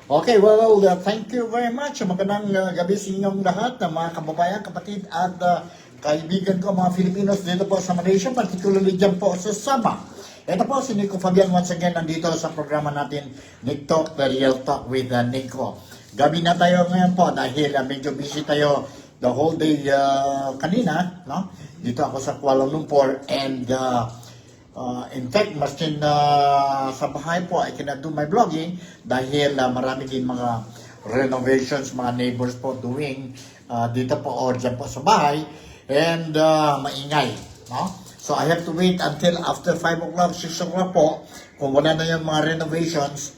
Okay, well, thank you very much. Magandang gabi sa inyong lahat, mga kababayan, kapatid at kaibigan ko, mga Filipinos dito po sa Malaysia, particularly dyan po sa Sabah. Ito po si Nico Fabian once again nandito sa programa natin, Nick Talk, The Real Talk with Nico. Gabi na tayo ngayon po dahil medyo busy tayo the whole day kanina, no? Dito ako sa Kuala Lumpur and in fact, mas sa bahay po, I cannot do my vlogging dahil marami din mga renovations, mga neighbors po doing dito po o dyan po sa bahay and maingay. No? So I have to wait until after 5 o'clock, 6 o'clock po. Kung wala na yung mga renovations,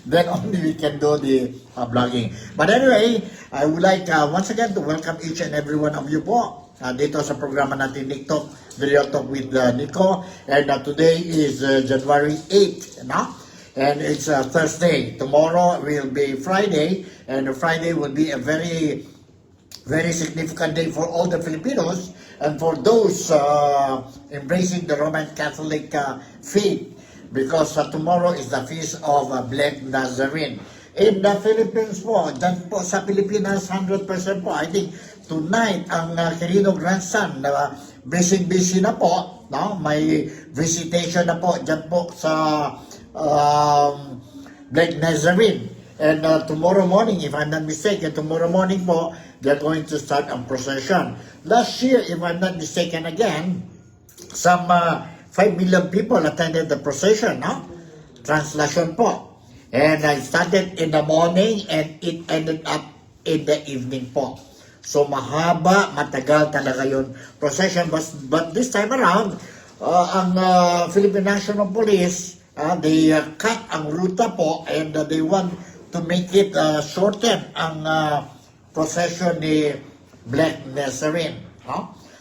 then only we can do the vlogging. But anyway, I would like once again to welcome each and every one of you po dito sa programa natin Nick Talk, The Real Talk with Nico. And today is January 8, no? And it's Thursday. Tomorrow will be Friday, and Friday will be a very, very significant day for all the Filipinos and for those embracing the Roman Catholic faith, because tomorrow is the feast of Black Nazarene. In the Philippines po, dyan po sa Pilipinas, 100% po, I think, tonight, ang Quirino grandson na busy na po, no? May visitation na po dyan po sa Black Nazarene. And tomorrow morning, if I'm not mistaken, tomorrow morning po, they're going to start a procession. Last year, if I'm not mistaken again, some 5 million people attended the procession, no? Translation po. And I started in the morning and it ended up in the evening po. So mahaba, matagal talaga yung procession. But this time around, ang Philippine National Police, they cut ang ruta po and they want to make it shorten ang procession ni Black Nazarene.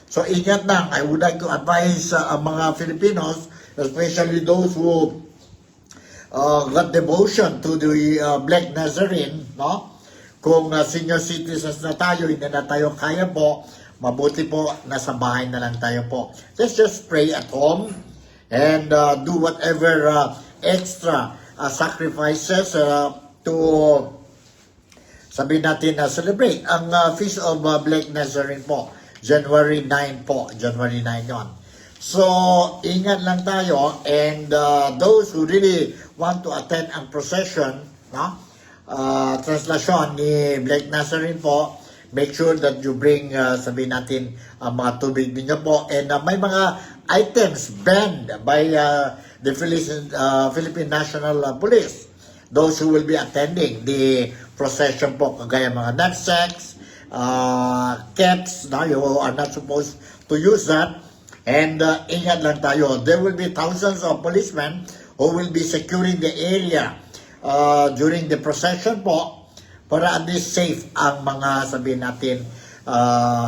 So ingat lang, I would like to advise ang mga Filipinos, especially those who got devotion to the Black Nazarene, no? Kung senior citizens na tayo, hindi na tayo kaya po, mabuti po, nasa bahay na lang tayo po. Let's just pray at home and do whatever extra sacrifices to sabihin natin na celebrate ang Feast of Black Nazarene po. January 9 po. January 9 yon. So, ingat lang tayo and those who really want to attend ang procession, no? Translasyon ni Black Nazarene po, make sure that you bring, sabihin natin, mga tubig ninyo po. And may mga items banned by the Philippine National Police. Those who will be attending the procession po, kagaya mga nutsacks, caps, no? You are not supposed to use that. And ingat lang tayo. There will be thousands of policemen who will be securing the area during the procession po para at least safe ang mga sabihin natin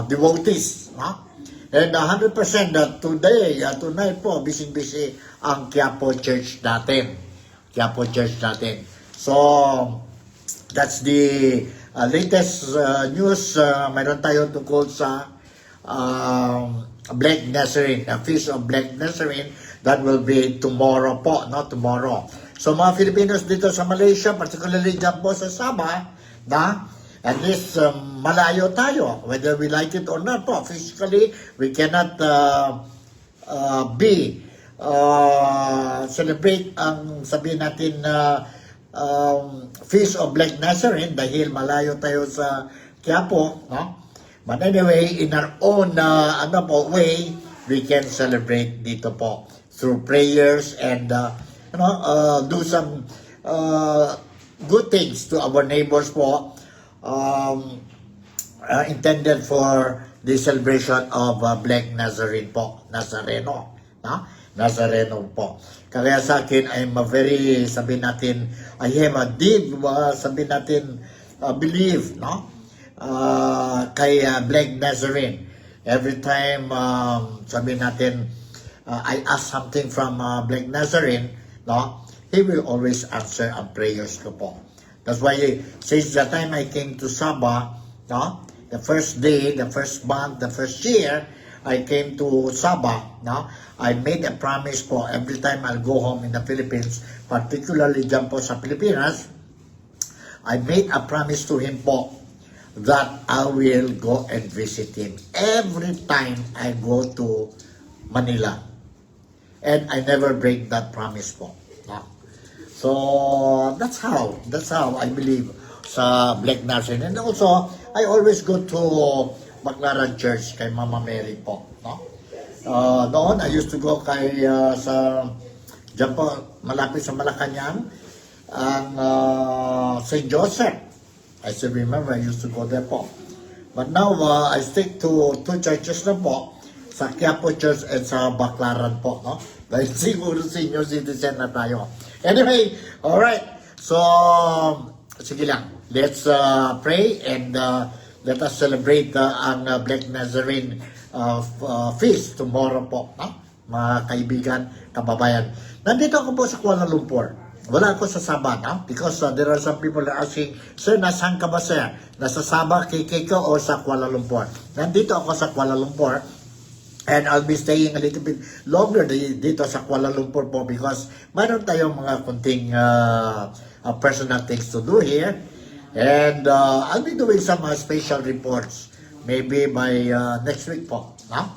devotees. No? And 100% today, tonight po, busy ang Quiapo Church natin. Quiapo Church natin. So, that's the latest news. Mayroon tayo tungkol sa Black Nazarene, a Feast of Black Nazarene that will be tomorrow po, no? Tomorrow. So mga Filipinos dito sa Malaysia, particularly dyan po sa Sabah, na at least malayo tayo, whether we like it or not po. Physically, we cannot celebrate ang sabihin natin Feast of Black Nazarene dahil malayo tayo sa Quiapo, no? But anyway, in our own way, we can celebrate dito po through prayers and do some good things to our neighbors po, intended for the celebration of Black Nazarene po, Nazareno, no? Nazareno po. Kaya sa akin, I'm a very, sabihin natin, I have a deep, sabihin natin, belief, no? Kay Black Nazarene. Every time, sabihin natin, I ask something from Black Nazarene, no? He will always answer ang prayers ko po. That's why, since the time I came to Sabah, no? The first day, the first month, the first year, I came to Sabah, no? I made a promise po every time I'll go home in the Philippines, particularly dyan po sa Pilipinas, I made a promise to him po that I will go and visit him every time I go to Manila. And I never break that promise po. No? So, that's how I believe sa Black Nation. And also, I always go to Baclaran Church kay Mama Mary po. No? Noon, I used to go kay sa dyan po, malapit sa Malacanang, ang St. Joseph. I still remember, I used to go there po. But now, I stick to two churches na po, sa Quiapo Church and sa Baclaran po, no? Dahil siguro senior citizen na tayo. Anyway, alright. So, sige lang. Let's pray and let us celebrate ang Black Nazarene feast tomorrow po, no? Mga kaibigan, kababayan. Nandito ako po sa Kuala Lumpur. Wala ako sa Sabah, no? Because there are some people that are asking, Sir, nasaan ka ba, sir? Nasa Sabah, KK o sa Kuala Lumpur? Nandito ako sa Kuala Lumpur. And I'll be staying a little bit longer dito sa Kuala Lumpur po because mayroon tayong mga kunting personal things to do here. And I'll be doing some special reports maybe by next week po. No?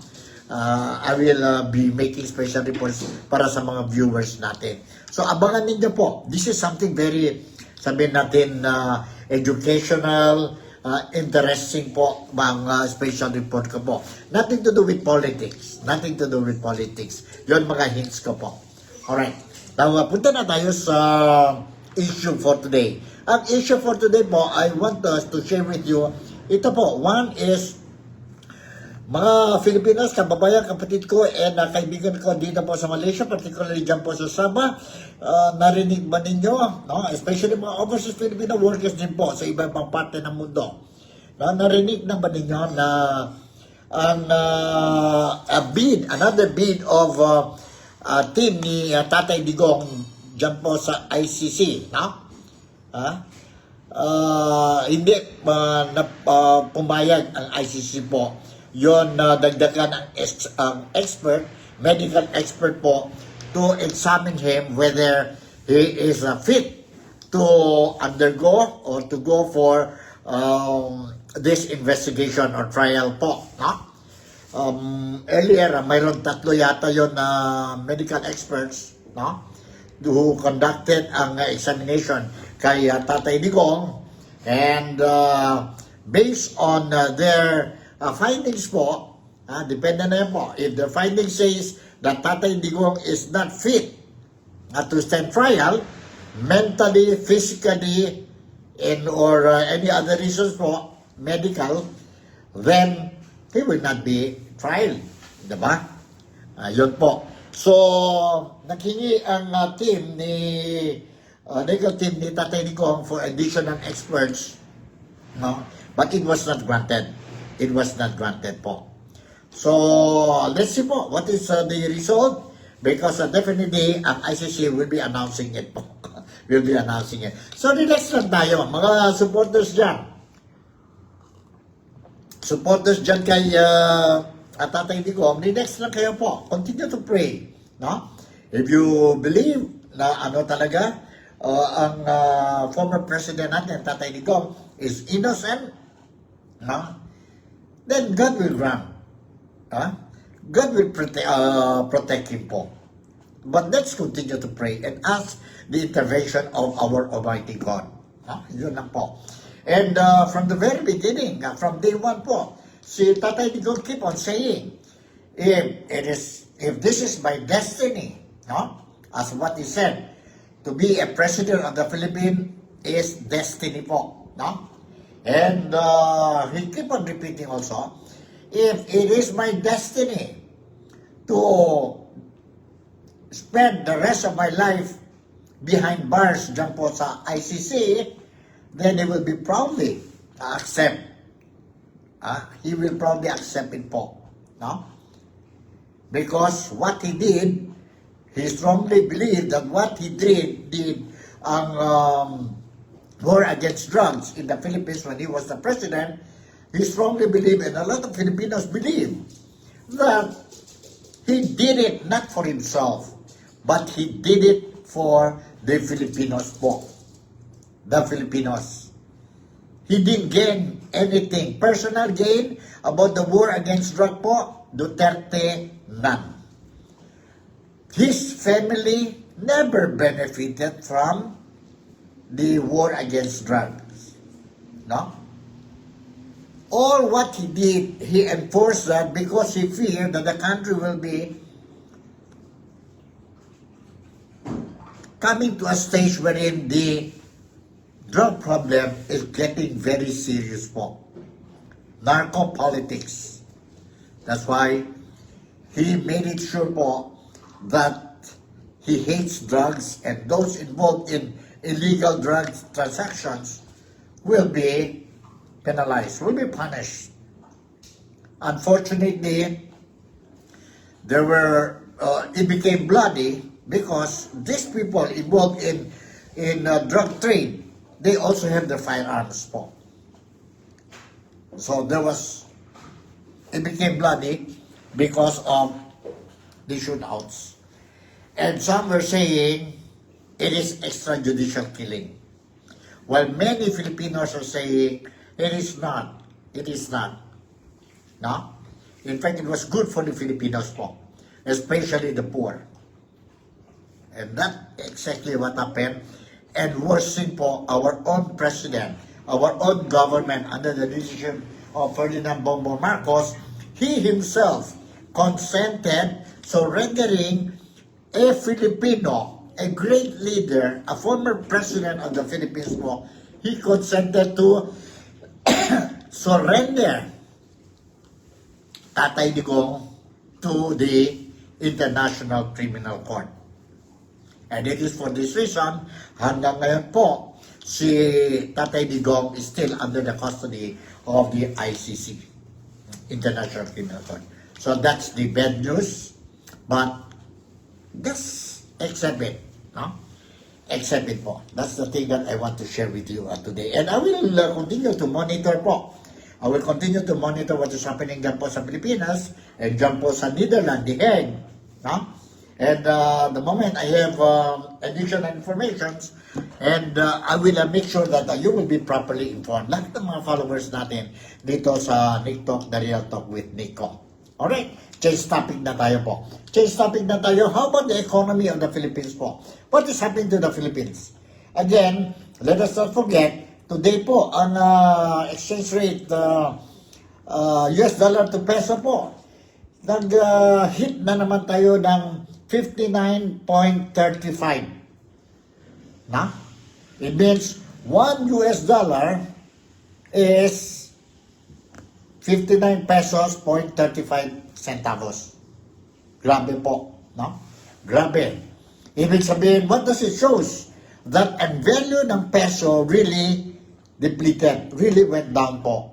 I will be making special reports para sa mga viewers natin. So abangan ninyo po. This is something very, sabihin natin, educational, interesting po mga special report ko po. Nothing to do with politics. Nothing to do with politics. Yun mga hints ko po. Alright. Now, punta na tayo sa issue for today. Ang issue for today po, I want us to share with you. Ito po, one is mga Filipinos, kababayan, kapatid ko, and kaibigan ko dito po sa Malaysia, particularly dyan po sa Sabah, narinig ba ninyo, no? Especially mga overseas Filipino workers din po sa iba-ibang parte ng mundo. No? Narinig na ba ninyo na ang another bid of team ni Tatay Digong dyan po sa ICC, no? Hindi pumayag ang ICC po. Yon dagdagan ang expert, medical expert po, to examine him whether he is fit to undergo or to go for this investigation or trial po. No? Earlier, mayroon tatlo yata yon na medical experts, no? Who conducted ang examination kay Tatay Digong, and based on their findings po, depende na yan po. If the findings says that Tatay Digong is not fit to stand trial, mentally, physically, and or any other reasons po, medical, then he will not be trial. Diba? Yun po. So, naghingi ang team ni legal team ni Tatay Digong for additional experts, no? But it was not granted. It was not granted po. So, let's see po what is the result, because definitely ang ICC will be announcing it po. Will be announcing it. So, relax lang tayo, mga supporters dyan. Supporters dyan kay Tatay Digong, relax lang kayo po. Continue to pray. No? If you believe na talaga, ang former president natin, Tatay Digong, is innocent, no? Then God will grant. God will protect him po. But let's continue to pray and ask the intervention of our Almighty God. Yun lang po. And from the very beginning, from day one po, si Tatay Digong keep on saying, if this is my destiny, no? As what he said, to be a president of the Philippines is destiny po. No? And he keep on repeating also, if it is my destiny to spend the rest of my life behind bars dyan po sa ICC, then he will be proudly accept. He will proudly accept it po. No? Because what he did, he strongly believed that what he did ang war against drugs in the Philippines when he was the president. He strongly believed, and a lot of Filipinos believe, that he did it not for himself, but he did it for the Filipinos po. the Filipinos. He didn't gain anything. Personal gain about the war against drug po, Duterte, none. His family never benefited from the war against drugs. No? All what he did, he enforced that because he feared that the country will be coming to a stage wherein the drug problem is getting very serious po. Narco-politics. That's why he made it sure po that he hates drugs and those involved in illegal drug transactions will be penalized, will be punished. Unfortunately, it became bloody because these people involved in drug trade, they also have their firearms po. So it became bloody because of the shootouts. And some were saying it is extrajudicial killing. While many Filipinos are saying it is not. It is not. No? In fact, it was good for the Filipinos po, especially the poor. And that's exactly what happened. And worse thing po, our own president, our own government under the leadership of Ferdinand Bongbong Marcos, he himself consented surrendering a Filipino, a great leader, a former president of the Philippines po, he consented to surrender Tatay Digong to the International Criminal Court. And it is for this reason, hanggang ngayon po, si Tatay Digong is still under the custody of the ICC, International Criminal Court. So that's the bad news, but just accept it, no? Accept it po. That's the thing that I want to share with you today. And I will continue to monitor po. I will continue to monitor what is happening dyan po sa Pilipinas and dyan po sa Netherlands, The Hague, no? And the moment I have additional information, and I will make sure that you will be properly informed. Lahat ng mga followers natin dito sa Nick Talk, The Real Talk with Nico. Alright, change topic na tayo po. Change topic na tayo. How about the economy of the Philippines po? What is happening to the Philippines? Again, let us not forget, today po, ang exchange rate, US dollar to peso po, nag-hit na naman tayo ng 59.35. Na? It means 1 US dollar is 59 pesos 0.35 centavos. Grabe po, no? Grabe. Ibig sabihin, what does it shows? That ang value ng peso really depleted, really went down po.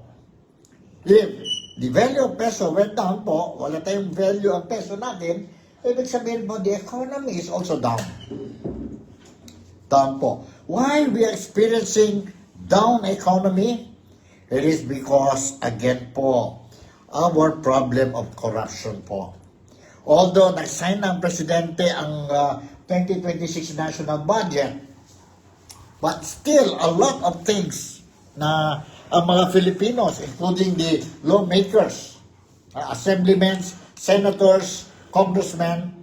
If the value of peso went down po, wala tayong value ang peso natin, ibig sabihin po, the economy is also down. Down po. Why we are experiencing down economy? It is because, again po, our problem of corruption po. Although nag-sign ng presidente ang 2026 national budget, but still a lot of things na ang mga Filipinos, including the lawmakers, assemblymen, senators, congressmen,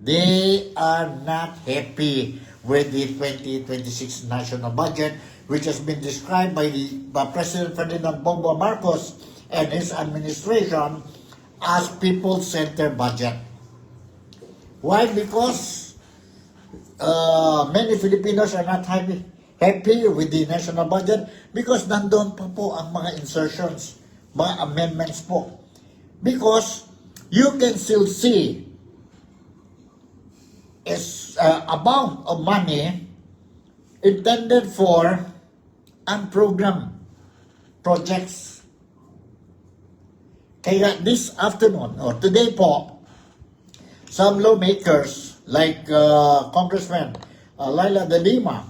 they are not happy with the 2026 national budget, which has been described by President Ferdinand Bongbong Marcos and his administration as people-centered budget. Why? Because many Filipinos are not happy with the national budget because nandun pa po ang mga insertions, mga amendments po. Because you can still see is amount of money intended for unprogrammed projects. Kaya this afternoon or today po, some lawmakers like Congressman Laila de Lima,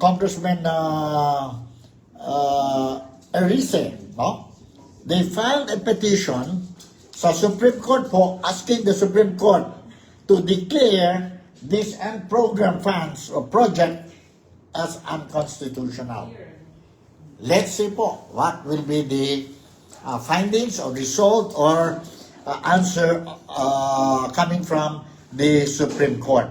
Congressman Erice, no? They filed a petition sa Supreme Court po asking the Supreme Court to declare these unprogrammed funds or project as unconstitutional. Let's see po what will be the findings or result or answer coming from the Supreme Court.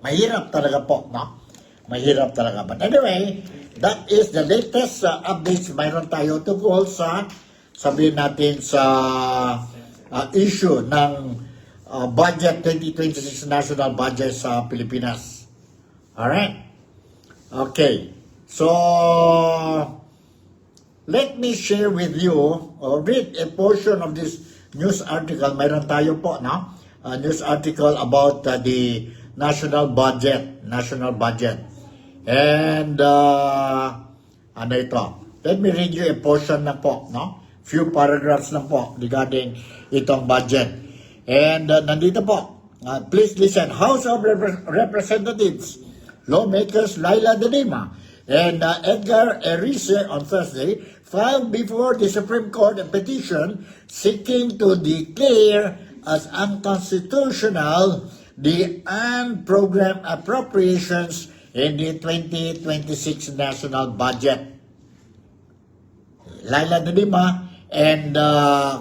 Mahirap talaga po, no? Mahirap talaga. But anyway, that is the latest updates mayroon tayo tungkol sa, sabihin natin, sa issue ng budget 2026 national budget sa Pilipinas. Alright? Okay. So, let me share with you or read a portion of this news article. Mayroon tayo po, no? A news article about the national budget. And, ano ito? Let me read you a portion na po, no? Few paragraphs lang po regarding itong budget. And, nandito po, please listen. House of Representatives, lawmakers Laila De Lima and Edgar Erice on Thursday filed before the Supreme Court a petition seeking to declare as unconstitutional the unprogrammed appropriations in the 2026 national budget. Laila De Lima and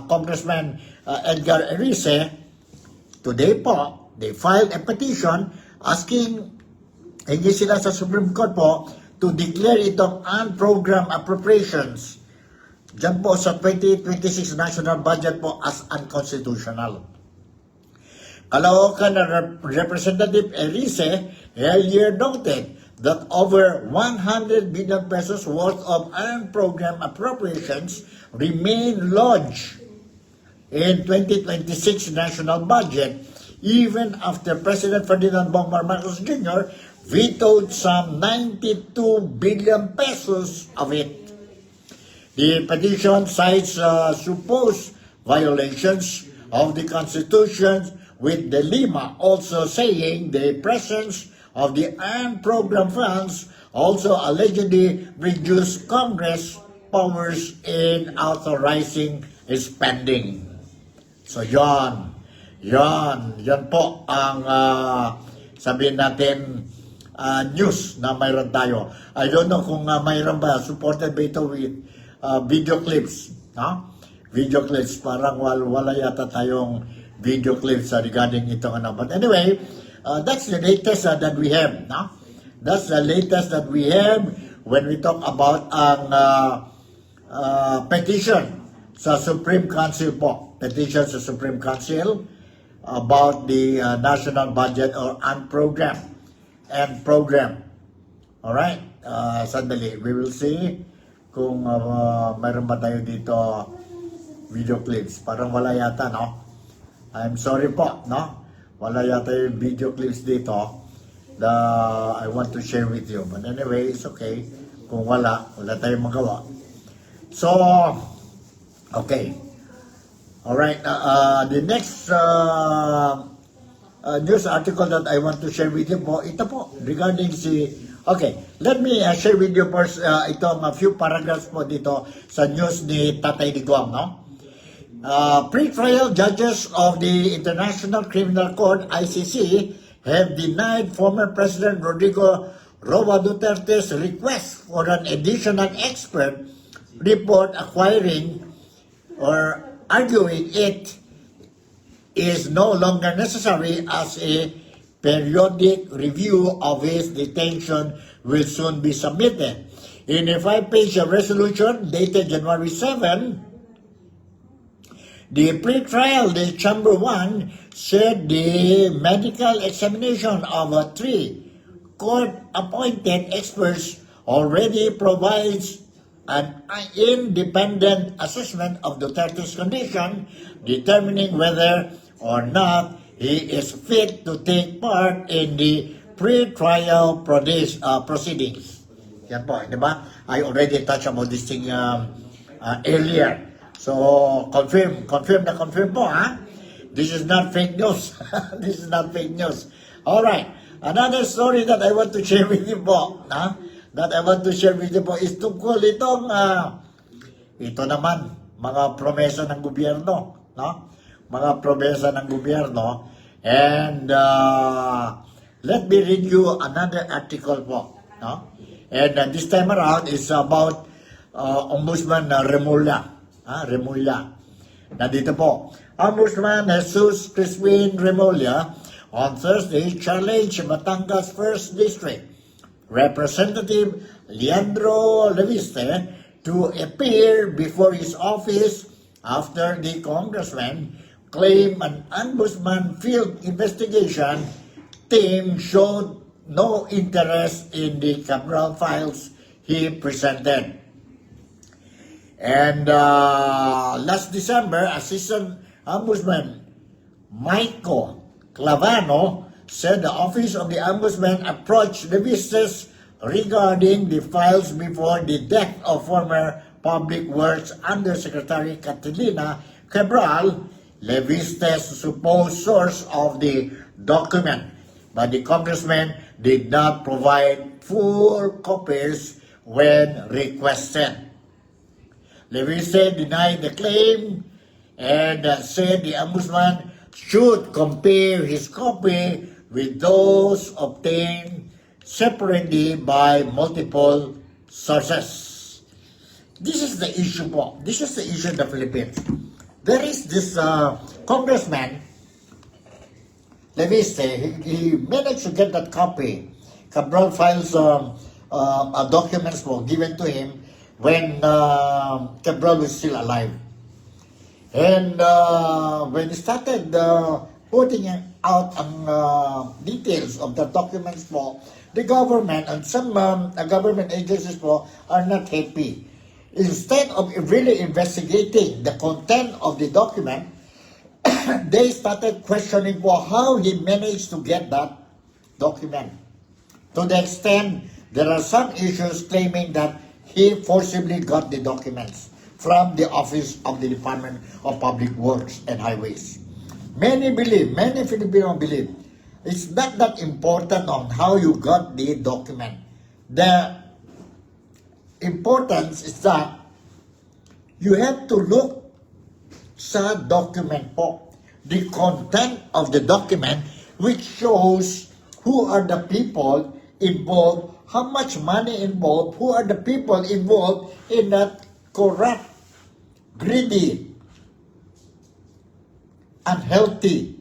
Congressman Edgar Erice, today po, they filed a petition asking, hindi sila sa Supreme Court po, to declare itong unprogrammed appropriations dyan po sa 2026 national budget po as unconstitutional. Caloocan Representative Erice earlier noted that over 100 billion pesos worth of unprogrammed appropriations remain lodged in 2026 national budget even after President Ferdinand Bongbong Marcos Jr. vetoed some 92 billion pesos of it. The petition cites supposed violations of the Constitution, with De Lima also saying the presence of the unprogrammed funds also allegedly reduced Congress powers in authorizing spending. So yan po ang sabihin natin news na mayroon tayo. I don't know kung mayroon ba, supported ba ito with video clips, no? Video clips, parang wala yata tayong video clips regarding itong ano. But anyway, that's the latest that we have, no? That's the latest that we have when we talk about ang petition sa Supreme Council po. Petition sa Supreme Council about the national budget or unprogrammed and program. Alright? Sandali. We will see kung mayroon ba tayo dito video clips. Parang wala yata, no? I'm sorry po, no? Wala yata yung video clips dito that I want to share with you. But anyway, it's okay. Kung wala tayong magawa. So, okay. Alright. The next news article that I want to share with you po, ito po, regarding okay, let me share with you first itong few paragraphs po dito sa news ni Tatay Digong, no? Pre-trial judges of the International Criminal Court, ICC, have denied former President Rodrigo Roa Duterte's request for an additional expert report acquiring or arguing it is no longer necessary as a periodic review of his detention will soon be submitted. In a 5-page resolution dated January 7, the pre-trial, the Chamber 1, said the medical examination of 3 court-appointed experts already provides an independent assessment of Duterte's condition, determining whether or not he is fit to take part in the pre-trial proceedings. Yan po, di ba? I already touched about this thing earlier. So, confirm po, ha? This is not fake news. This is not fake news. Alright, another story that I want to share with you po, ha? That I want to share with you po is tungkol itong, ito naman, mga promesa ng gobyerno, no? Mga promesa ng gobyerno. And let me read you another article po. No? And this time around is about Ombudsman Remulla. Remulla. Nandito po. Ombudsman Jesus Crispin Remulla on Thursday challenged Batangas 1st District Representative Leandro Leviste to appear before his office after the congressman claimed an ombudsman field investigation team showed no interest in the Cabral files he presented. And last December, Assistant Ombudsman Maiko Clavano said the Office of the Ombudsman approached the visitors regarding the files before the death of former Public Works Undersecretary Catalina Cabral, Leviste's supposed source of the document. But the congressman did not provide full copies when requested. Leviste denied the claim and said the ombudsman should compare his copy with those obtained separately by multiple sources. This is the issue po. This is the issue in the Philippines. There is this congressman, Leviste, he managed to get that copy. Cabral files documents po given to him when Cabral was still alive. And when he started putting out details of the documents po, the government and some government agencies po are not happy. Instead of really investigating the content of the document, they started questioning po how he managed to get that document. To the extent, there are some issues claiming that he forcibly got the documents from the Office of the Department of Public Works and Highways. Many Filipinos believe, it's not that important on how you got the document. The importance is that you have to look sa document po, the content of the document, which shows who are the people involved, how much money involved, who are the people involved in that corrupt, greedy, unhealthy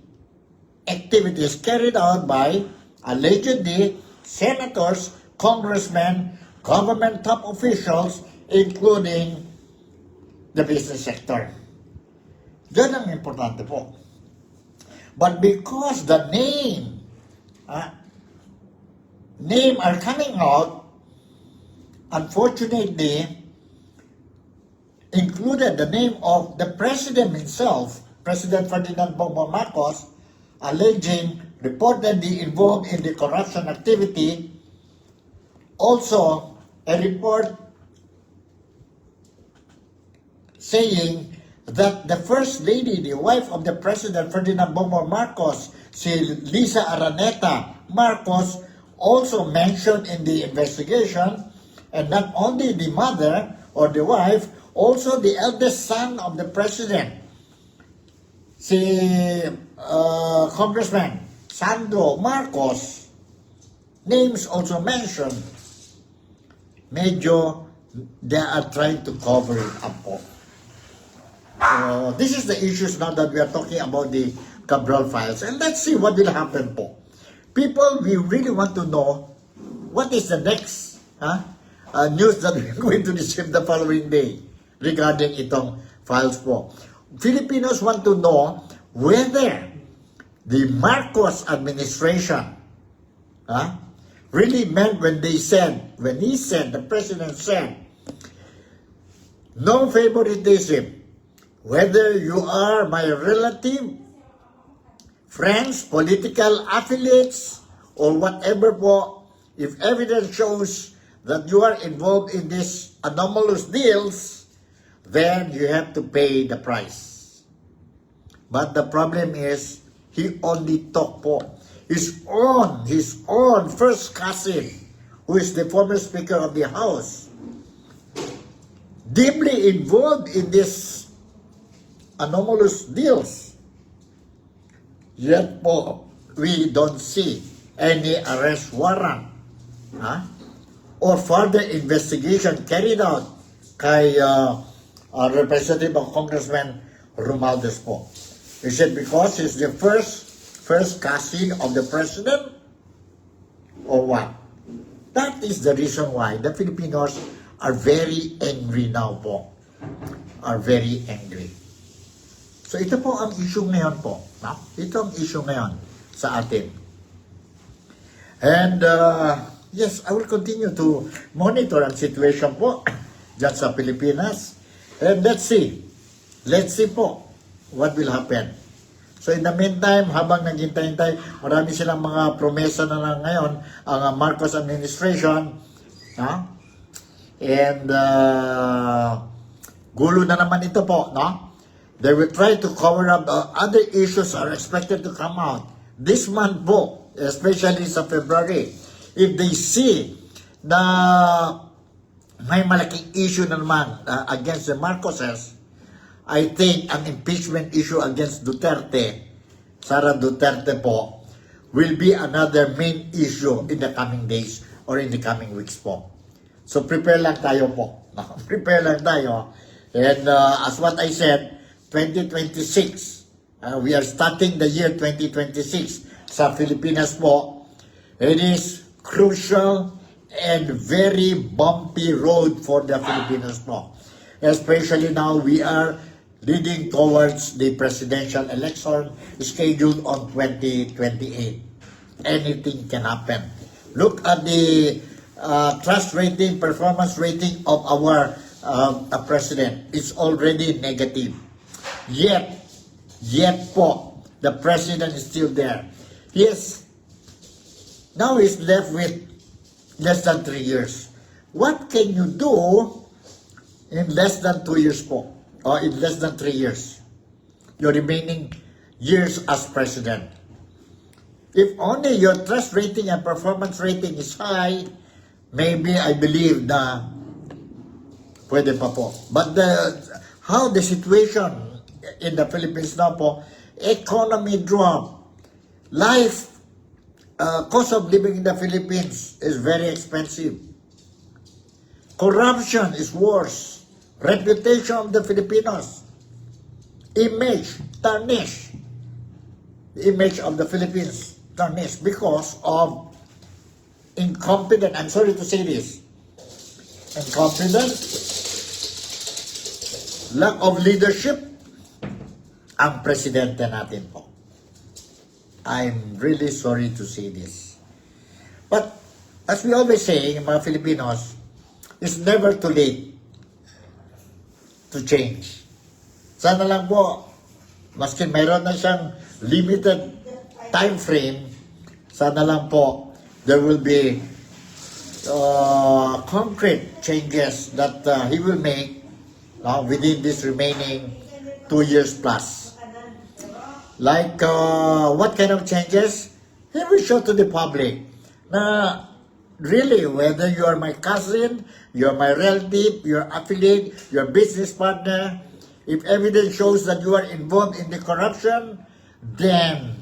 activities carried out by allegedly senators, congressmen, government top officials, including the business sector. Yan ang importante po. But because the name are coming out, unfortunately, included the name of the president himself, President Ferdinand Bongbong Marcos, alleging reportedly involved in the corruption activity. Also, a report saying that the First Lady, the wife of the President Ferdinand Bongbong Marcos, si Lisa Araneta Marcos, also mentioned in the investigation, and not only the mother or the wife, also the eldest son of the president, si Congressman Sandro Marcos, names also mentioned. Medyo they are trying to cover it up po. This is the issues now that we are talking about the Cabral files. And let's see what will happen po. People, we really want to know what is the next news that we're going to receive the following day regarding itong files po. Filipinos want to know whether the Marcos administration really meant when he said, the president said, no favoritism, whether you are my relative, friends, political affiliates, or whatever po, if evidence shows that you are involved in these anomalous deals, then you have to pay the price. But the problem is, he only talked po. His own first cousin, who is the former Speaker of the House, deeply involved in these anomalous deals. Yet po, we don't see any arrest warrant or further investigation carried out kay Representative of Congressman Romualdez po. Is it because he's the first cousin of the president? Or what? That is the reason why the Filipinos are very angry now po. Are very angry. So ito po ang issue ngayon po. No? Ito ang issue ngayon sa atin. And yes, I will continue to monitor ang situation po dyan sa Pilipinas. And let's see. Let's see po what will happen. So in the meantime, habang naghintay-hintay, marami silang mga promesa na lang ngayon ang Marcos administration. No? And gulo na naman ito po, no? They will try to cover up other issues are expected to come out this month po, especially sa February. If they see na may malaking issue na naman against the Marcoses, I think an impeachment issue against Duterte, Sara Duterte po, will be another main issue in the coming days or in the coming weeks po. So prepare lang tayo po. Prepare lang tayo. And as what I said, 2026, we are starting the year 2026 sa Pilipinas po. It is crucial and very bumpy road for the Filipinos po. Especially now we are leading towards the presidential election scheduled on 2028. Anything can happen. Look at the trust rating, performance rating of our president. It's already negative. Yet po, the president is still there. Yes, now he's left with less than 3 years. What can you do in less than 2 years po? Or in less than 3 years? Your remaining years as president. If only your trust rating and performance rating is high, maybe I believe na pwede pa po. But how the situation in the Philippines now po, economy drop, life, cost of living in the Philippines is very expensive. Corruption is worse. Reputation of the Filipinos, image tarnished. The image of the Philippines tarnished because of incompetent, I'm sorry to say this, incompetent, lack of leadership, ang presidente natin po. I'm really sorry to say this. But, as we always say, mga Filipinos, it's never too late to change. Sana lang po, maski mayroon na siyang limited time frame, sana lang po, there will be concrete changes that he will make within this remaining 2 years plus. Like, what kind of changes? He will show to the public na really, whether you are my cousin, you are my relative, your affiliate, your business partner, if evidence shows that you are involved in the corruption, then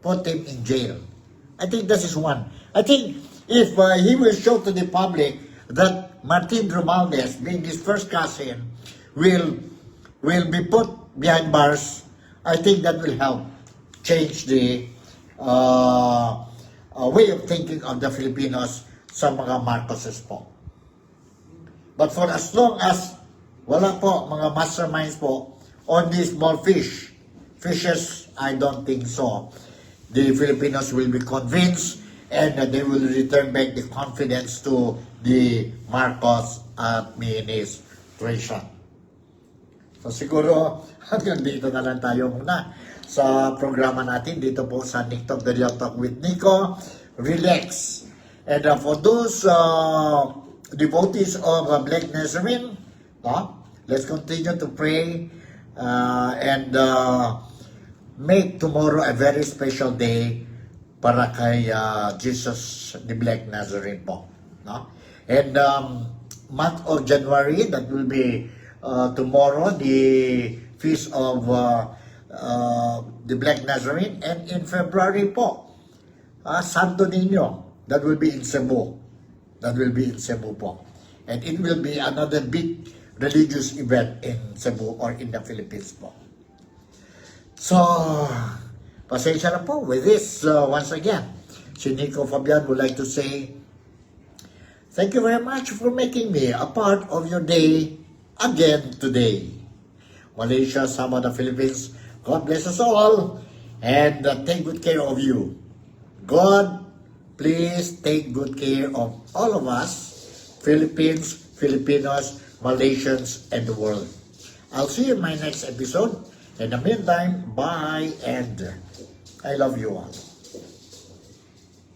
put him in jail. I think that is one. I think if he will show to the public that Martin Romualdez, being his first cousin, will be put behind bars, I think that will help change the way of thinking of the Filipinos sa mga Marcoses po. But for as long as wala po mga masterminds po on these small fishes, I don't think so. The Filipinos will be convinced and they will return back the confidence to the Marcos administration. So siguro hanggang dito na lang tayo muna sa programa natin dito po sa Nick Talk, the Real Talk with Nico. Relax. And for those devotees of Black Nazarene, let's continue to pray and make tomorrow a very special day para kay Jesus the Black Nazarene po. And month of January, that will be tomorrow, the feast of the Black Nazarene. And in February po, Santo Niño, that will be in Cebu. that will be in Cebu po. And it will be another big religious event in Cebu or in the Philippines po. So, pasensya na po with this once again. Si Nico Fabian would like to say, thank you very much for making me a part of your day again today. Malaysia, Sabah, the Philippines, God bless us all and take good care of you. God, please take good care of all of us, Philippines, Filipinos, Malaysians, and the world. I'll see you in my next episode. In the meantime, bye and I love you all.